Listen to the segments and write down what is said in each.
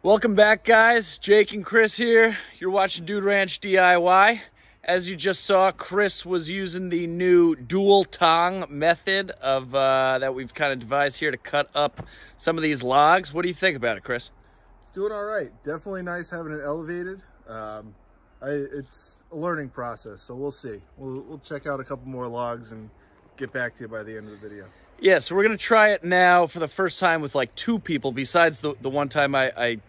Welcome back, guys. Jake and Chris here. You're watching Dude Ranch DIY. As you just saw, Chris was using the new dual tong method of that we've kind of devised here to cut up some of these logs. What do you think about it, Chris? It's doing all right. Definitely nice having it elevated. It's a learning process, so we'll see. We'll check out a couple more logs and get back to you by the end of the video. Yeah, so we're going to try it now for the first time with like two people, besides the one time I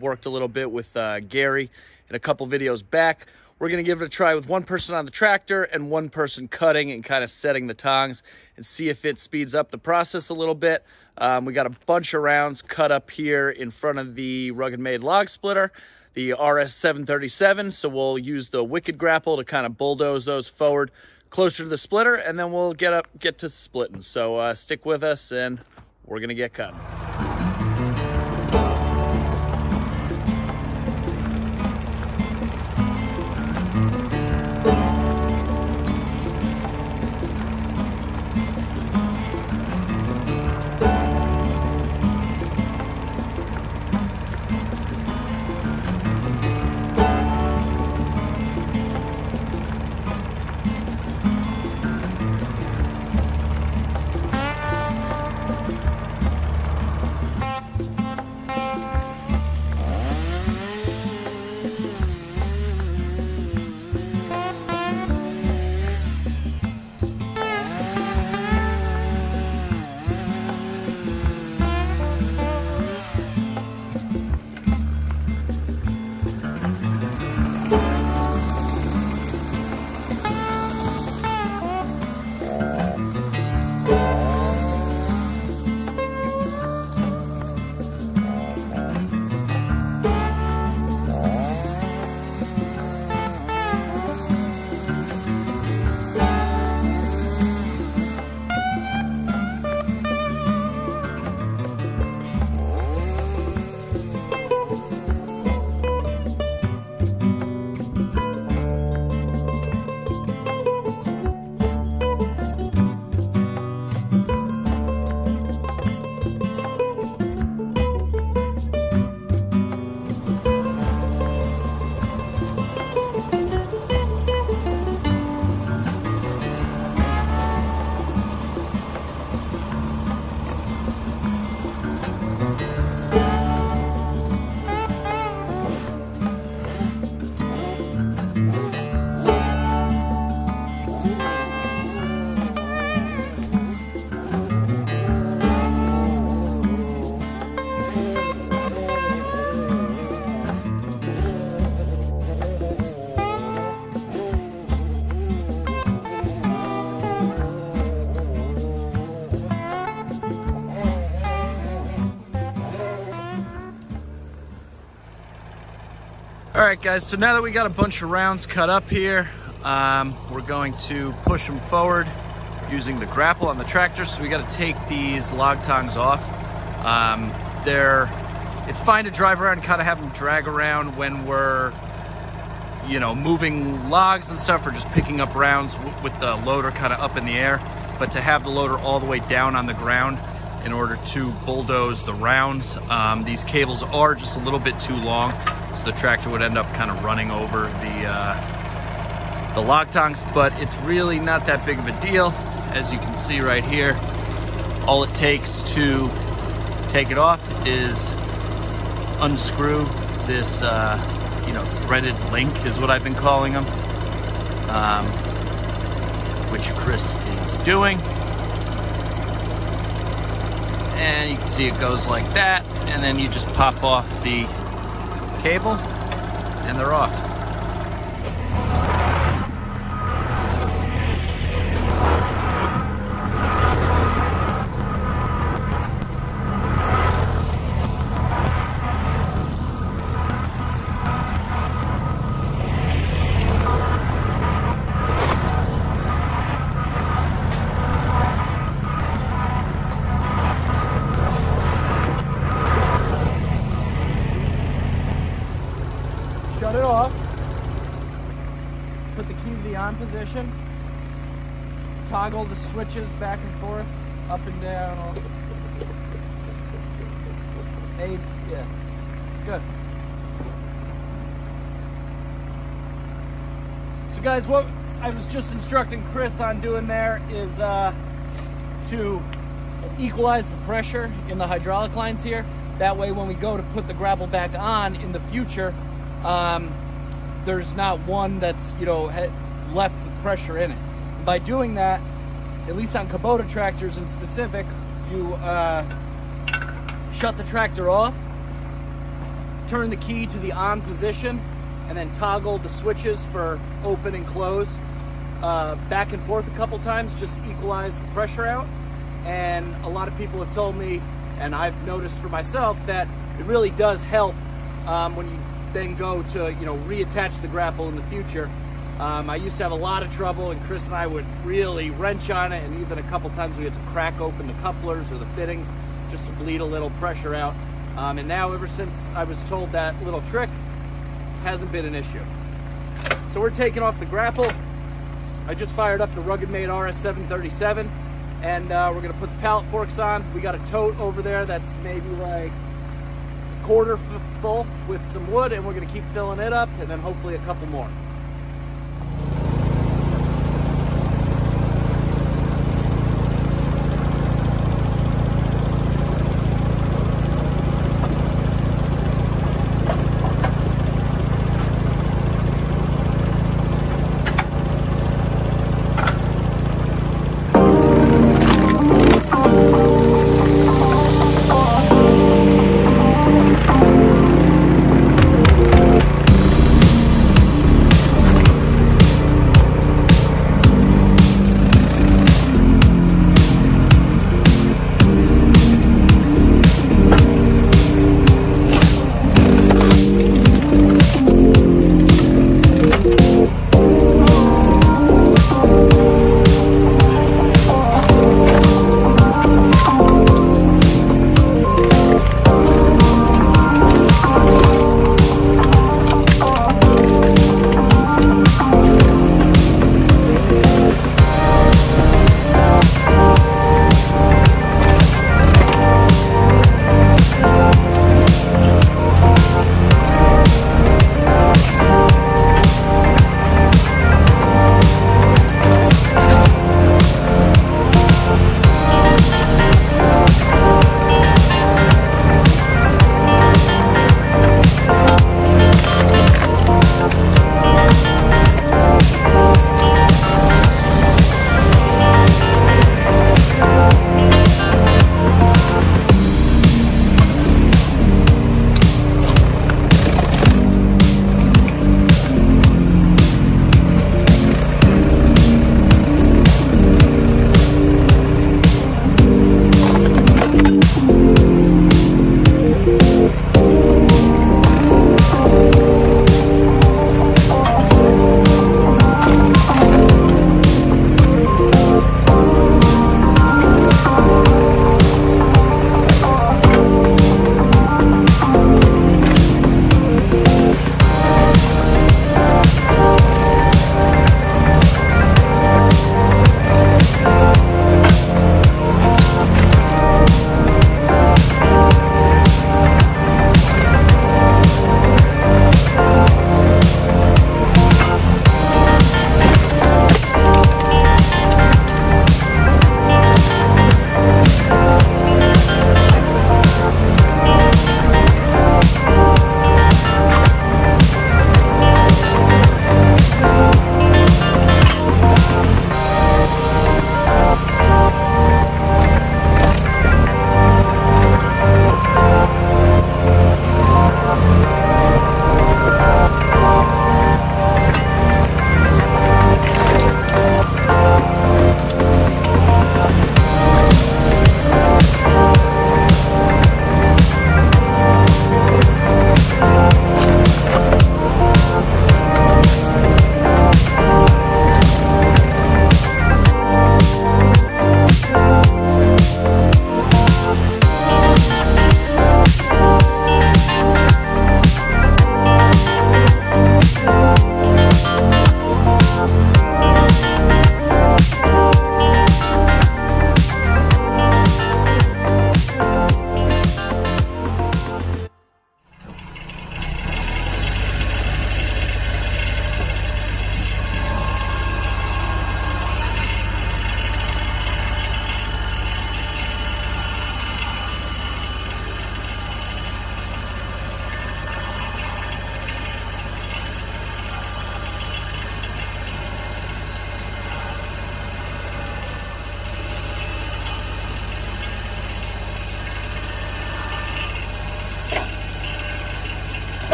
worked a little bit with Gary in a couple videos back. We're going to give it a try with one person on the tractor and one person cutting and kind of setting the tongs and see if it speeds up the process a little bit. We got a bunch of rounds cut up here in front of the RuggedMade log splitter, the RS-737. So we'll use the Wicked Grapple to kind of bulldoze those forward closer to the splitter, and then we'll get to splitting. So stick with us and we're going to get cutting. All right, guys, so now that we got a bunch of rounds cut up here, we're going to push them forward using the grapple on the tractor. So we got to take these log tongs off. It's fine to drive around and kind of have them drag around when we're, you know, moving logs and stuff, or just picking up rounds with the loader kind of up in the air. But to have the loader all the way down on the ground in order to bulldoze the rounds, these cables are just a little bit too long. The tractor would end up kind of running over the log tongs, but it's really not that big of a deal. As you can see right here, all it takes to take it off is unscrew this, threaded link is what I've been calling them, which Chris is doing. And you can see it goes like that, and then you just pop off the cable and they're off. Shut it off. Put the key to the on position. Toggle the switches back and forth, up and down. Good. So guys, what I was just instructing Chris on doing there is to equalize the pressure in the hydraulic lines here. That way when we go to put the grapple back on in the future, there's not one that's, you know, left with pressure in it. And by doing that, at least on Kubota tractors in specific, you shut the tractor off, turn the key to the on position, and then toggle the switches for open and close back and forth a couple times, just to equalize the pressure out. And a lot of people have told me, and I've noticed for myself, that it really does help when you then go to, you know, reattach the grapple in the future. I used to have a lot of trouble, and Chris and I would really wrench on it, and even a couple times we had to crack open the couplers or the fittings just to bleed a little pressure out. And now, ever since I was told that little trick, hasn't been an issue. So we're taking off the grapple. I just fired up the RuggedMade RS-737, and we're gonna put the pallet forks on. We got a tote over there that's maybe like a quarter full with some wood, and we're gonna keep filling it up, and then hopefully a couple more.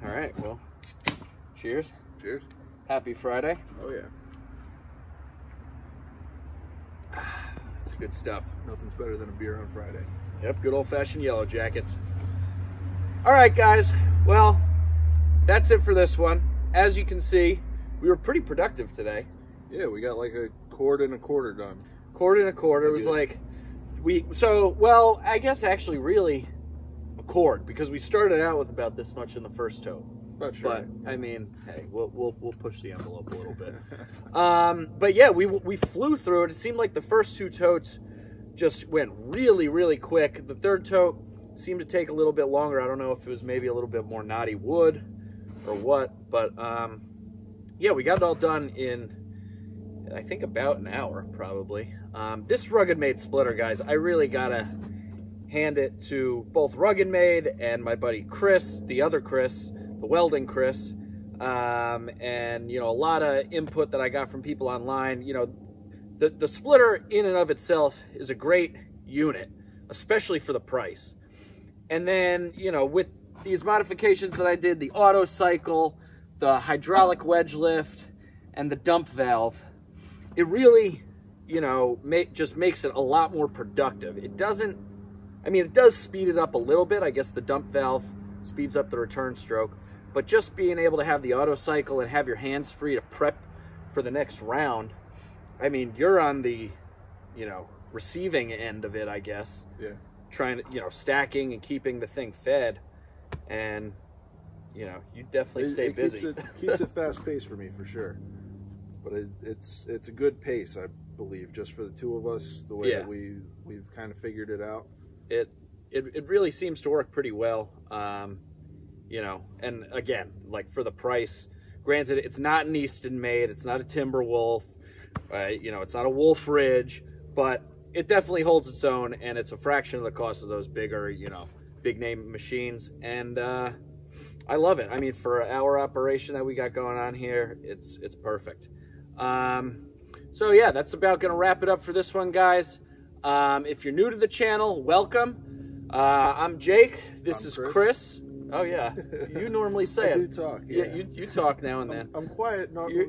All right, well, cheers. Cheers. Happy Friday. Oh, yeah. That's good stuff. Nothing's better than a beer on Friday. Yep, good old-fashioned Yellow Jackets. All right, guys. Well, that's it for this one. As you can see, we were pretty productive today. Yeah, we got like a cord and a quarter done. Cord and a quarter. It was like, well, I guess actually really a cord, because we started out with about this much in the first tote. Not sure. But I mean, hey, we'll push the envelope a little bit. But yeah, we flew through it. It seemed like the first two totes just went really, really quick. The third tote seemed to take a little bit longer. I don't know if it was maybe a little bit more knotty wood or what, but yeah, we got it all done in, I think, about an hour probably. This RuggedMade splitter, guys, I really gotta hand it to both RuggedMade and my buddy Chris, the other Chris, the welding Chris, and, you know, a lot of input that I got from people online. You know, the splitter in and of itself is a great unit, especially for the price. And then, you know, with these modifications that I did, the auto cycle, the hydraulic wedge lift, and the dump valve, it really, you know, just makes it a lot more productive. It doesn't, I mean, it does speed it up a little bit. I guess the dump valve speeds up the return stroke, but just being able to have the auto cycle and have your hands free to prep for the next round, I mean, you're on the, you know, receiving end of it, I guess. Yeah. Trying to, you know, stacking and keeping the thing fed, and, you know, you definitely stay busy. Keeps it fast paced for me, for sure. But it's a good pace, I believe, just for the two of us, the way that we've kind of figured it out. It really seems to work pretty well. You know, and again, like for the price, granted, it's not an Easton made, it's not a Timberwolf, you know, it's not a Wolf Ridge, but it definitely holds its own, and it's a fraction of the cost of those bigger, you know, big name machines. And I love it. I mean, for our operation that we got going on here, it's perfect. So yeah, that's about gonna wrap it up for this one, guys. If you're new to the channel, welcome. I'm Jake. This is Chris. Oh yeah, you normally say I it. do talk. Yeah, you talk now and then. I'm quiet normally,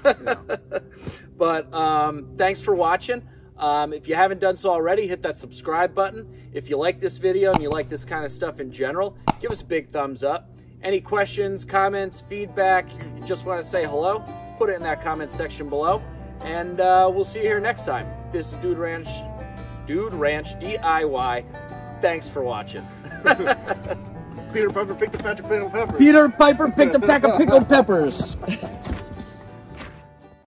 but you know. But thanks for watching. If you haven't done so already, hit that subscribe button. If you like this video and you like this kind of stuff in general, give us a big thumbs up. Any questions, comments, feedback, you just want to say hello, put it in that comment section below. And we'll see you here next time. This is Dude Ranch DIY. Thanks for watching. Peter Piper picked a pack of pickled peppers. Peter Piper picked a pack of pickled peppers.